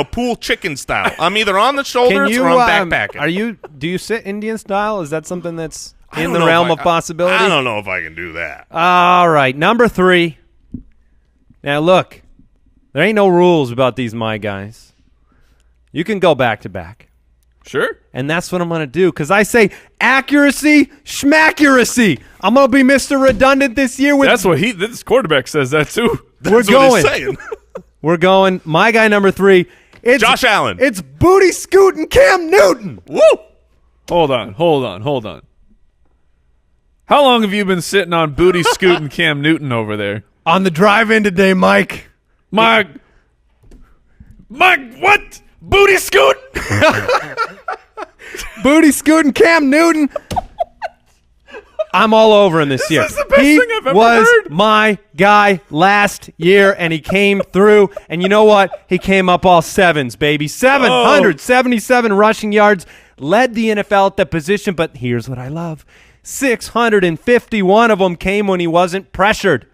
pool chicken style. I'm either on the shoulders or I'm backpacking. Do you sit Indian style? Is that something that's in the realm of possibility? I don't know if I can do that. All right, number 3. Now look, there ain't no rules about these my guys. You can go back to back. Sure. And that's what I'm going to do because I say accuracy, schmaccuracy. I'm going to be Mr. Redundant this year. That's what this quarterback says that too. That's what he's saying. We're going. My guy number 3. It's Josh Allen. It's booty scooting Cam Newton. Woo! Hold on. How long have you been sitting on booty scooting Cam Newton over there? On the drive-in today, Mike. Mike, what? Booty scoot? Booty scooting Cam Newton. I'm all over him this year. This is the best thing I've ever was heard. my guy last year, and he came through. And you know what? He came up all 7s, baby. 777 rushing yards. Led the NFL at the position, but here's what I love. 651 of them came when he wasn't pressured.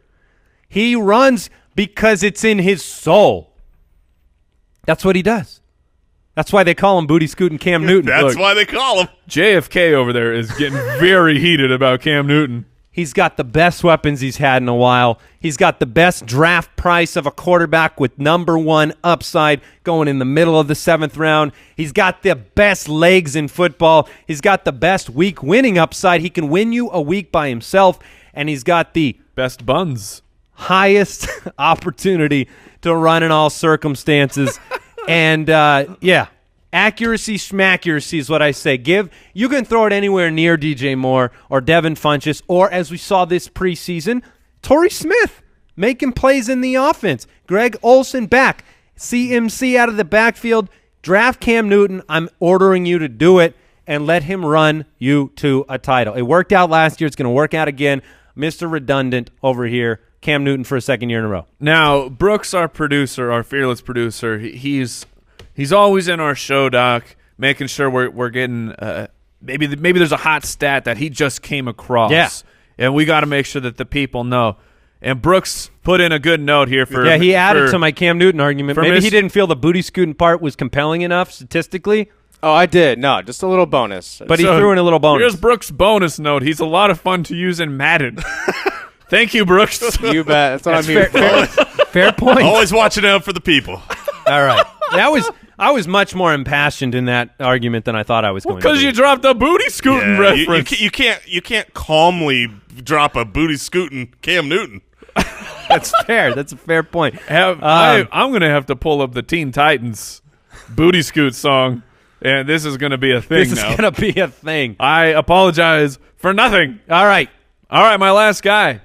He runs because it's in his soul. That's what he does. That's why they call him Booty Scootin' Cam Newton. That's why they call him. JFK over there is getting very heated about Cam Newton. He's got the best weapons he's had in a while. He's got the best draft price of a quarterback with number 1 upside going in the middle of the 7th round. He's got the best legs in football. He's got the best week winning upside. He can win you a week by himself, and he's got the best buns. Highest opportunity to run in all circumstances. And, accuracy, schmaccuracy is what I say. You can throw it anywhere near DJ Moore or Devin Funchess, or as we saw this preseason, Torrey Smith making plays in the offense. Greg Olsen back. CMC out of the backfield. Draft Cam Newton. I'm ordering you to do it and let him run you to a title. It worked out last year. It's going to work out again. Mr. Redundant over here. Cam Newton for a 2nd year in a row. Now, Brooks, our producer, our fearless producer, he's always in our show, Doc, making sure we're getting maybe there's a hot stat that he just came across. Yeah. And we got to make sure that the people know. And Brooks put in a good note here for he added to my Cam Newton argument. Maybe Miss- he didn't feel the booty scooting part was compelling enough statistically. Oh, I did. No, just a little bonus. But he threw in a little bonus. Here's Brooks' bonus note. He's a lot of fun to use in Madden. Thank you, Brooks. You bet. That's what I'm here for. Fair point. Always watching out for the people. All right. I was much more impassioned in that argument than I thought I was going to be. Because you dropped a booty scooting reference. You can't calmly drop a booty scooting Cam Newton. That's fair. That's a fair point. I'm going to have to pull up the Teen Titans booty scoot song, and this is going to be a thing now. This is going to be a thing. I apologize for nothing. All right, my last guy.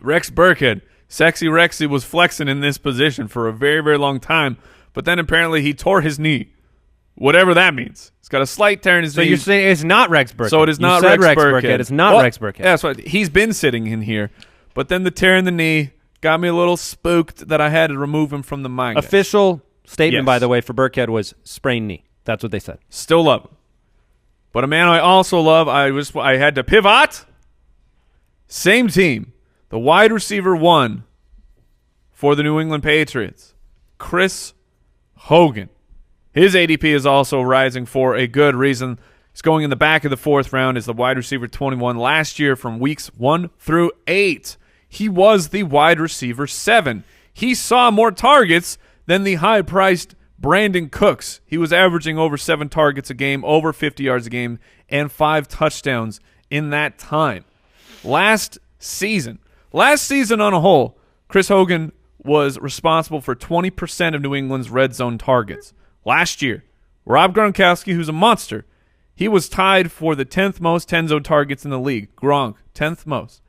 Rex Burkhead. Sexy Rexy was flexing in this position for a very, very long time, but then apparently he tore his knee, whatever that means. He's got a slight tear in his knee. So you're saying it's not Rex Burkhead. So it is not Rex Burkhead. It's not Rex Burkhead. Yeah, that's right. He's been sitting in here, but then the tear in the knee got me a little spooked that I had to remove him from the mind. Official statement, Yes. by the way, for Burkhead was sprained knee. That's what they said. Still love him. But a man I also love, I had to pivot. Same team. The wide receiver 1 for the New England Patriots, Chris Hogan. His ADP is also rising for a good reason. He's going in the back of the 4th round as the wide receiver 21 last year from weeks 1 through 8. He was the wide receiver 7. He saw more targets than the high-priced Brandon Cooks. He was averaging over 7 targets a game, over 50 yards a game, and 5 touchdowns in that time. Last season on a whole, Chris Hogan was responsible for 20% of New England's red zone targets. Last year, Rob Gronkowski, who's a monster, he was tied for the 10th most 10-zone targets in the league. Gronk, 10th most.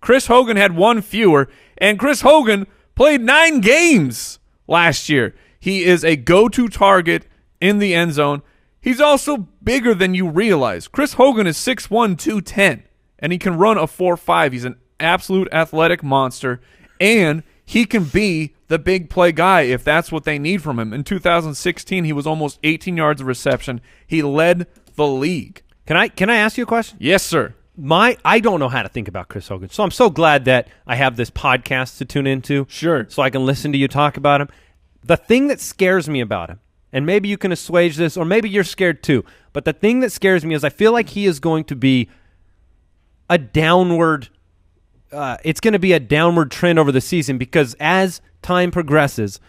Chris Hogan had 1 fewer, and Chris Hogan played 9 games last year. He is a go-to target in the end zone. He's also bigger than you realize. Chris Hogan is 6'1", 210, and he can run a 4.5. He's an absolute athletic monster, and he can be the big play guy if that's what they need from him. In 2016, he was almost 18 yards of reception. He led the league. Can I ask you a question? Yes, sir. I don't know how to think about Chris Hogan, so I'm so glad that I have this podcast to tune into. Sure. So I can listen to you talk about him. The thing that scares me about him, and maybe you can assuage this, or maybe you're scared too, but the thing that scares me is I feel like he is going to be a downward it's going to be a downward trend over the season because as time progresses,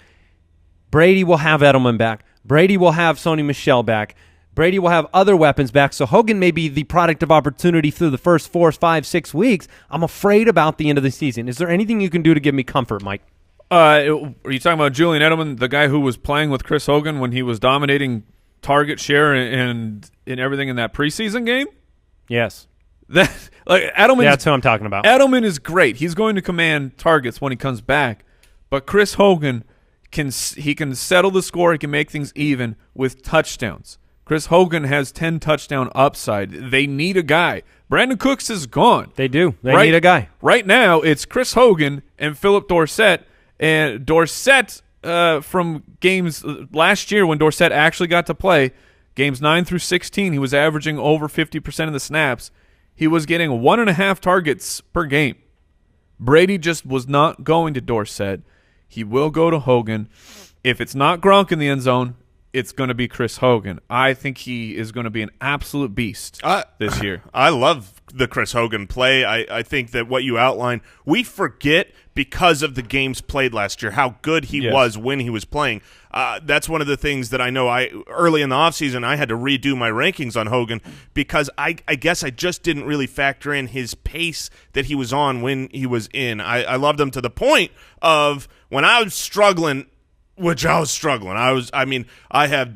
Brady will have Edelman back. Brady will have Sony Michel back. Brady will have other weapons back. So Hogan may be the product of opportunity through the first 4, 5, 6 weeks. I'm afraid about the end of the season. Is there anything you can do to give me comfort, Mike? Are you talking about Julian Edelman, the guy who was playing with Chris Hogan when he was dominating target share and everything in that preseason game? Yes. Edelman. That's who I'm talking about. Edelman is great. He's going to command targets when he comes back, but Chris Hogan can settle the score. He can make things even with touchdowns. Chris Hogan has 10 touchdown upside. They need a guy. Brandon Cooks is gone. They do. They need a guy. Right now, it's Chris Hogan and Philip Dorsett. And Dorsett from games last year when Dorsett actually got to play, games 9 through 16, he was averaging over 50% of the snaps. He was getting 1.5 targets per game. Brady just was not going to Dorsett. He will go to Hogan. If it's not Gronk in the end zone, it's going to be Chris Hogan. I think he is going to be an absolute beast this year. I love the Chris Hogan play. I think that what you outlined, we forget because of the games played last year, how good he was when he was playing. That's one of the things that I know early in the offseason I had to redo my rankings on Hogan because I guess I just didn't really factor in his pace that he was on when he was in. I loved him to the point of when I was struggling, which I was struggling. I have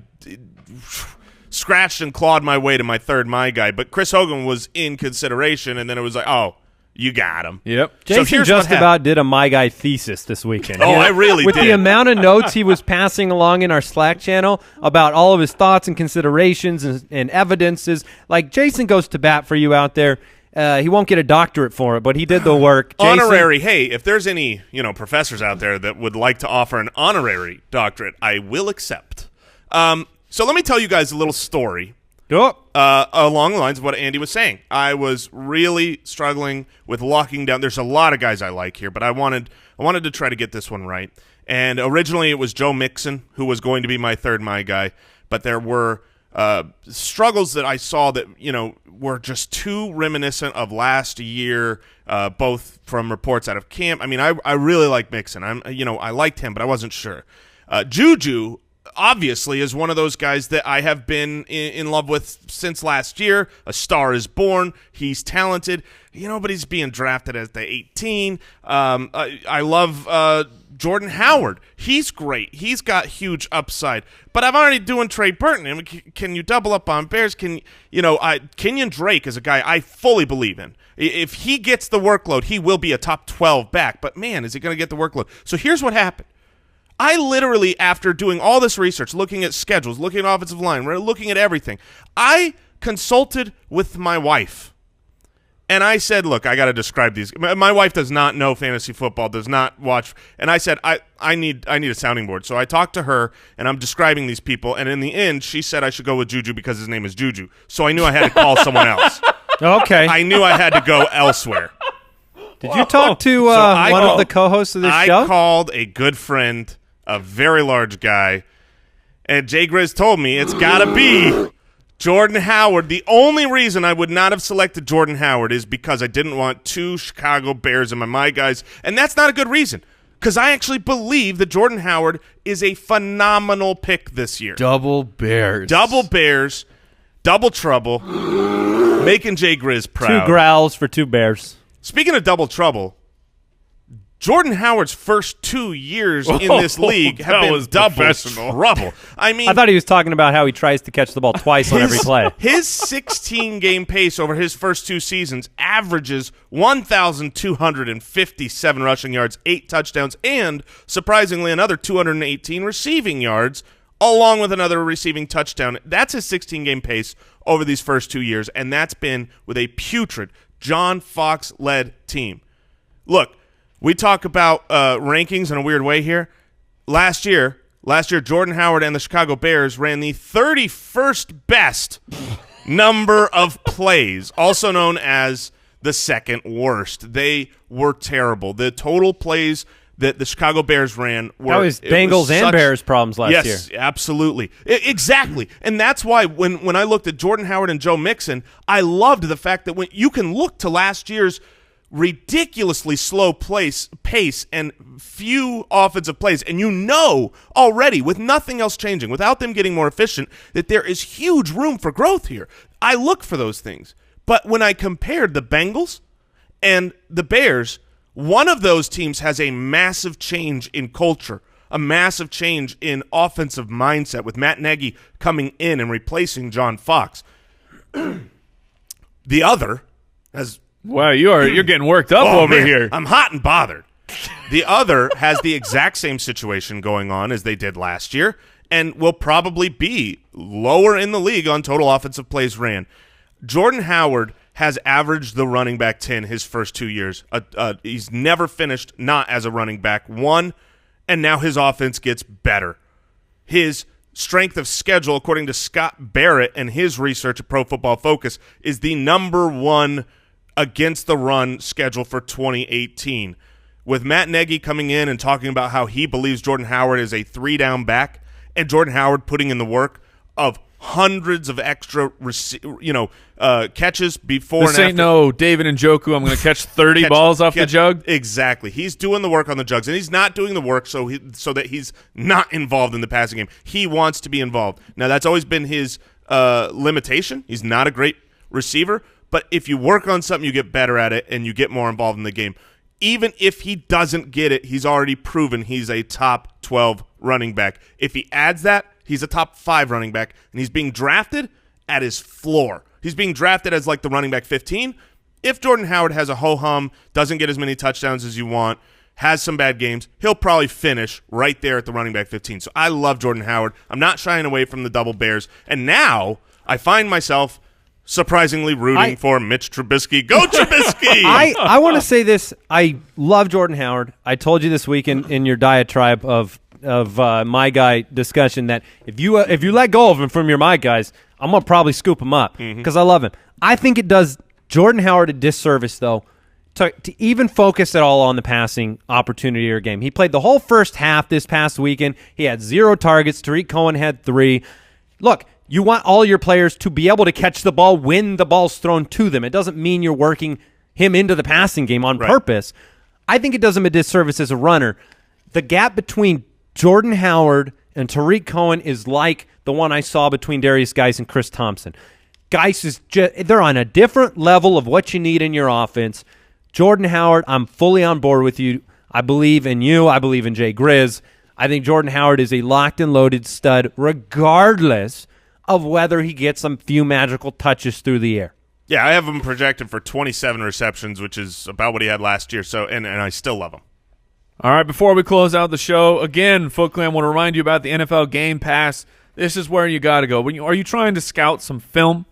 scratched and clawed my way to my third my guy, but Chris Hogan was in consideration, and then it was like, oh, you got him. Yep. Jason just about did a My Guy thesis this weekend. Oh, I really With did. the amount of notes he was passing along in our Slack channel about all of his thoughts and considerations and evidences. Like, Jason goes to bat for you out there. He won't get a doctorate for it, but he did the work. Jason, honorary. Hey, if there's any professors out there that would like to offer an honorary doctorate, I will accept. So let me tell you guys a little story along the lines of what Andy was saying. I was really struggling with locking down. There's a lot of guys I like here, but I wanted to try to get this one right. And originally it was Joe Mixon who was going to be my third my guy, but there were struggles that I saw that were just too reminiscent of last year, both from reports out of camp. I mean, I really like Mixon. I liked him, but I wasn't sure. Juju obviously is one of those guys that I have been in love with since last year. A Star is Born. He's talented, but he's being drafted at the 18. I love Jordan Howard, he's great. He's got huge upside. But I'm already doing Trey Burton. I mean, can you double up on Bears? Kenyon Drake is a guy I fully believe in. If he gets the workload, he will be a top 12 back. But, man, is he going to get the workload? So here's what happened. I literally, after doing all this research, looking at schedules, looking at offensive line, looking at everything, I consulted with my wife. And I said, look, I got to describe these. My wife does not know fantasy football, does not watch. And I said, I need a sounding board. So I talked to her, and I'm describing these people. And in the end, she said I should go with Juju because his name is Juju. So I knew I had to call someone else. Okay. I knew I had to go elsewhere. Did you talk to one of the co-hosts of this show? I called a good friend, a very large guy, and Jay Grizz told me it's got to be Jordan Howard. The only reason I would not have selected Jordan Howard is because I didn't want 2 Chicago Bears in my guys, and that's not a good reason because I actually believe that Jordan Howard is a phenomenal pick this year. Double Bears. Double Bears, double trouble, making Jay Grizz proud. 2 growls for 2 Bears. Speaking of double trouble, Jordan Howard's first 2 years in this league have been double trouble. I mean, I thought he was talking about how he tries to catch the ball twice on every play. His 16-game pace over his first 2 seasons averages 1,257 rushing yards, 8 touchdowns, and, surprisingly, another 218 receiving yards, along with another receiving touchdown. That's his 16-game pace over these first 2 years, and that's been with a putrid John Fox-led team. Look, we talk about rankings in a weird way here. Last year, Jordan Howard and the Chicago Bears ran the 31st best number of plays, also known as the second worst. They were terrible. The total plays that the Chicago Bears ran were— That was Bengals and Bears problems last year. Yes, absolutely. Exactly. And that's why when I looked at Jordan Howard and Joe Mixon, I loved the fact that when you can look to last year's ridiculously slow pace and few offensive plays, and you know already, with nothing else changing, without them getting more efficient, that there is huge room for growth here. I look for those things. But when I compared the Bengals and the Bears, one of those teams has a massive change in culture, a massive change in offensive mindset with Matt Nagy coming in and replacing John Fox. The other has— Wow, you're getting worked up over man, here. I'm hot and bothered. The other has the exact same situation going on as they did last year and will probably be lower in the league on total offensive plays ran. Jordan Howard has averaged the running back 10 his first 2 years. He's never finished not as a running back 1, and now his offense gets better. His strength of schedule, according to Scott Barrett and his research at Pro Football Focus, is the number 1 against the run schedule for 2018. With Matt Nagy coming in and talking about how he believes Jordan Howard is a 3-down back, and Jordan Howard putting in the work of hundreds of extra catches before This and ain't after. no David Njoku. I'm going to catch 30 balls off the jug. Exactly. He's doing the work on the jugs, and he's not doing the work so that he's not involved in the passing game. He wants to be involved. Now, that's always been his limitation. He's not a great receiver, but if you work on something, you get better at it, and you get more involved in the game. Even if he doesn't get it, he's already proven he's a top 12 running back. If he adds that, he's a top 5 running back, and he's being drafted at his floor. He's being drafted as like the running back 15. If Jordan Howard has a ho-hum, doesn't get as many touchdowns as you want, has some bad games, he'll probably finish right there at the running back 15. So I love Jordan Howard. I'm not shying away from the double Bears. And now I find myself surprisingly rooting for Mitch Trubisky. Go Trubisky! I want to say this. I love Jordan Howard. I told you this week in your diatribe of my guy discussion that if you let go of him from your my guys, I'm going to probably scoop him up because I love him. I think it does Jordan Howard a disservice, though, to even focus at all on the passing opportunity or game. He played the whole first half this past weekend. He had 0 targets. Tariq Cohen had 3. Look, you want all your players to be able to catch the ball when the ball's thrown to them. It doesn't mean you're working him into the passing game on purpose. I think it does him a disservice as a runner. The gap between Jordan Howard and Tariq Cohen is like the one I saw between Darius Geis and Chris Thompson. Geis they're on a different level of what you need in your offense. Jordan Howard, I'm fully on board with you. I believe in you. I believe in Jay Grizz. I think Jordan Howard is a locked and loaded stud regardless of whether he gets some few magical touches through the air. Yeah, I have him projected for 27 receptions, which is about what he had last year. So, and I still love him. All right, before we close out the show, again, Foot Clan, want to remind you about the NFL Game Pass. This is where you got to go. Are you trying to scout some film?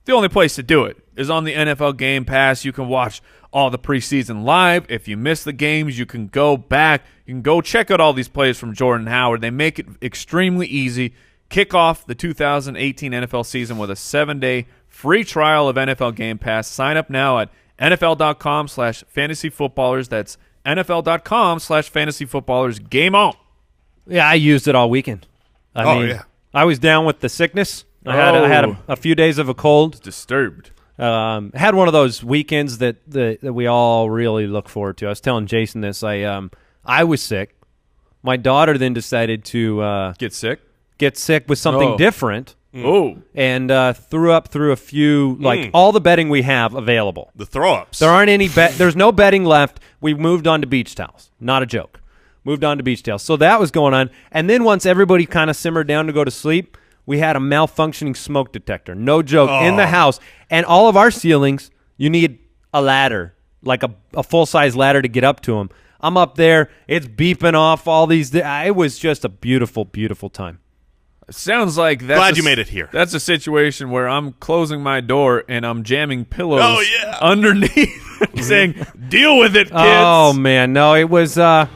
The only place to do it is on the NFL Game Pass. You can watch all the preseason live. If you miss the games, you can go back. You can go check out all these plays from Jordan Howard. They make it extremely easy. Kick off the 2018 NFL season with a 7-day free trial of NFL Game Pass. Sign up now at NFL.com/fantasyfootballers. That's NFL.com/fantasyfootballers. Game on. Yeah, I used it all weekend. I mean, I was down with the sickness. I had a few days of a cold. Disturbed. Had one of those weekends that we all really look forward to. I was telling Jason this. I was sick. My daughter then decided to Get sick with something different. Oh. And threw a few, all the bedding we have available. The throw-ups. There aren't any there's no bedding left. We moved on to beach towels. Not a joke. Moved on to beach towels. So that was going on. And then once everybody kind of simmered down to go to sleep, we had a malfunctioning smoke detector. No joke. In the house. And all of our ceilings, you need a ladder, like a full-size ladder to get up to them. I'm up there. It's beeping off all these. It was just a beautiful, beautiful time. It sounds like that's Glad you made it here. That's a situation where I'm closing my door and I'm jamming pillows underneath saying, deal with it, kids. Oh, man. No, it was an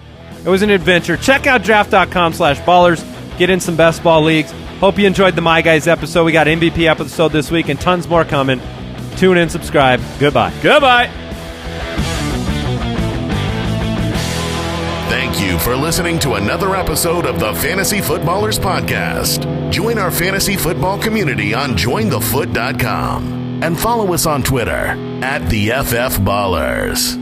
adventure. Check out draft.com/ballers. Get in some best ball leagues. Hope you enjoyed the My Guys episode. We got MVP episode this week and tons more coming. Tune in, subscribe. Goodbye. Goodbye. Thank you for listening to another episode of the Fantasy Footballers Podcast. Join our fantasy football community on jointhefoot.com and follow us on Twitter @TheFFBallers.